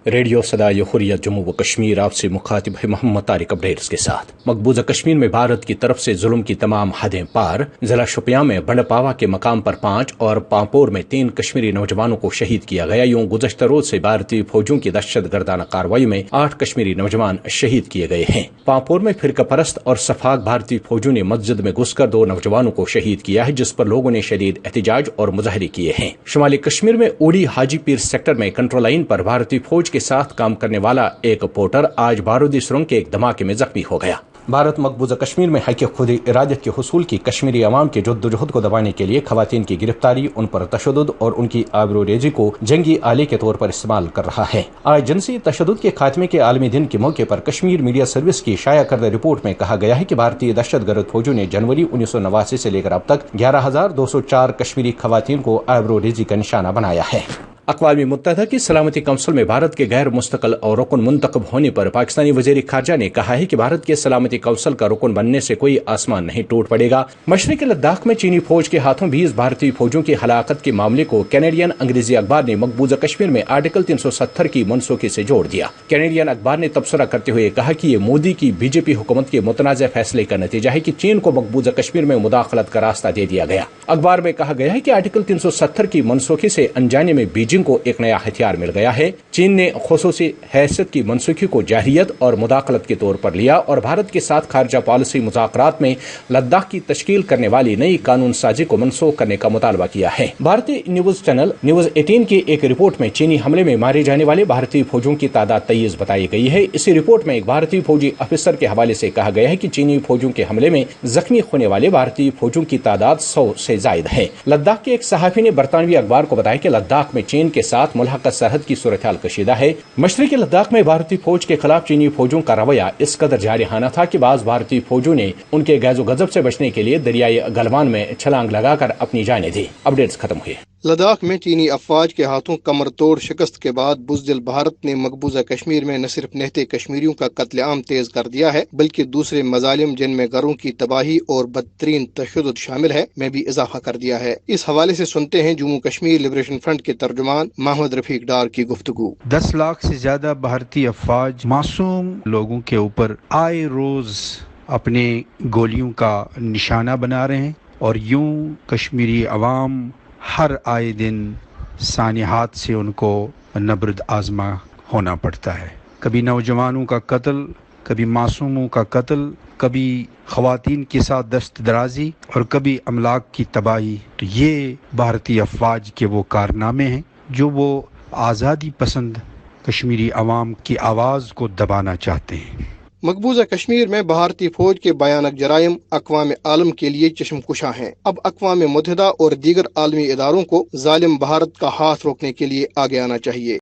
Radio सदाये Hurriyat Jammu व कश्मीर आपसे मुखातिब है मोहम्मद तारिक अपडेट्स के साथ। मकबूजा कश्मीर में भारत की तरफ से जुल्म की तमाम हदें पार। जिला शोपियां में बंडपावा के मकाम पर 5 और पांपोर में 3 कश्मीरी नौजवानों को शहीद किया गया। यूं गुज़श्ता रोज से भारतीय फौजों की दहशतगर्दाना कार्रवाई में 8 कश्मीरी नौजवान शहीद किए गए हैं। पांपोर में फिरका परस्त और सफाक भारतीय फौजों ने मस्जिद में घुसकर 2 नौजवानों को शहीद किया है, जिस पर लोगों ने शदीद एहतजाज और मुजाहरे किए हैं। शुमाली कश्मीर में उड़ी हाजी पीर सेक्टर में कंट्रोल लाइन पर भारतीय फौज के साथ काम करने वाला एक पोर्टर आज बारूदी सुरंग के एक धमाके में जख्मी हो गया। भारत मकबूजा कश्मीर में हक खुद इरादत के हुसूल की कश्मीरी अवाम के जद्दोजहद को दबाने के लिए खवातीन की गिरफ्तारी, उन पर तशद्दुद और उनकी आबरूरेजी को जंगी आले के तौर पर इस्तेमाल कर रहा है। आज जिनसी तशद्दुद के खात्मे के आलमी दिन के मौके पर कश्मीर मीडिया सर्विस की शाया करदा रिपोर्ट में कहा गया है कि भारतीय दहशतगर्द फौजों ने जनवरी 1989 से लेकर अब तक 11,204 कश्मीरी खवातीन को आबरूरेजी का निशाना बनाया है। अक़वाम मुत्तहिदा की सलामती काउंसिल में भारत के गैर मुस्तकिल और रुकन मुंतखब होने पर पाकिस्तानी वज़ीर ख़ारजा ने कहा है कि भारत के सलामती काउंसिल का रुकन बनने से कोई आसमान नहीं टूट पड़ेगा। मशरिक़ी लद्दाख में चीनी फौज के हाथों 20 भारतीय फौजों की हलाकत के मामले को कैनेडियन अंग्रेजी अखबार ने मकबूजा कश्मीर में आर्टिकल 370 की मनसूखी से जोड़ दिया। कैनेडियन अखबार ने तबसरा करते हुए कहा कि ये मोदी की बीजेपी हुकूमत के मुतनाज़ फैसले का नतीजा है कि चीन को मकबूजा कश्मीर में मुदाखलत का रास्ता दे दिया गया। अखबार में कहा गया है कि आर्टिकल 370 की मनसूखी से अनजाने में बीजिंग को एक नया हथियार मिल गया है। चीन ने खुसूसी हैसियत की मनसूखी को जाहिरियत और मुदाखलत के तौर पर लिया और भारत के साथ खारजा पॉलिसी मुज़ाकरात में लद्दाख की तश्कील करने वाली नई कानून साजी को मनसूख करने का मुतालबा किया है। भारतीय न्यूज चैनल न्यूज 18 की एक रिपोर्ट में चीनी हमले में मारे जाने वाले भारतीय फौजियों की तादाद 23 बताई गई है। इसी रिपोर्ट में एक भारतीय फौजी अफसर के हवाले से कहा गया है कि चीनी फौजियों के हमले में जख्मी होने वाले भारतीय फौजियों की तादाद 100 से जायद है। लद्दाख के एक सहाफी ने बरतानवी अखबार को बताया कि लद्दाख में चीन के साथ मुल्हक़ सरहद की सूरत हाल कशीदा है। मशरिक़ी लद्दाख में भारतीय फौज के खिलाफ चीनी फौजों का रवैया इस कदर जारिहाना था कि बाज़ भारतीय फौजों ने उनके गैज़ो गज़ब से बचने के लिए दरियाई गलवान में छलांग लगाकर अपनी जानें दी। अपडेट्स खत्म हुए। लद्दाख में चीनी अफवाज के हाथों कमर तोड़ शिकस्त के बाद बुज़दिल भारत ने मकबूजा कश्मीर में न सिर्फ निहत्ते कश्मीरियों का कत्लेआम तेज कर दिया है, बल्कि दूसरे मजालिम जिनमें घरों की तबाही और बदतरीन तशद्दुद शामिल है में भी इजाफा कर दिया है। इस हवाले से सुनते हैं जम्मू कश्मीर लिबरेशन फ्रंट के तर्जुमान मोहम्मद रफीक डार की गुफ्तगू। 10 लाख से ज्यादा भारतीय अफवाज मासूम लोगों के ऊपर आए रोज अपने गोलियों का निशाना बना रहे हैं और यूं कश्मीरी अवाम हर आए दिन सानिहात से उनको नबरद आजमा होना पड़ता है। कभी नौजवानों का कत्ल, कभी मासूमों का कत्ल, कभी ख़वातीन के साथ दस्त दराजी और कभी अमलाक की तबाही। तो ये भारतीय अफवाज के वो कारनामे हैं जो वो आज़ादी पसंद कश्मीरी अवाम की आवाज़ को दबाना चाहते हैं। मकबूजा कश्मीर में भारतीय फौज के भयानक जराइम अक़वाम आलम के लिए चश्मकुशा हैं। अब अक़वाम मुत्तहिदा और दीगर आलमी इदारों को जालिम भारत का हाथ रोकने के लिए आगे आना चाहिए।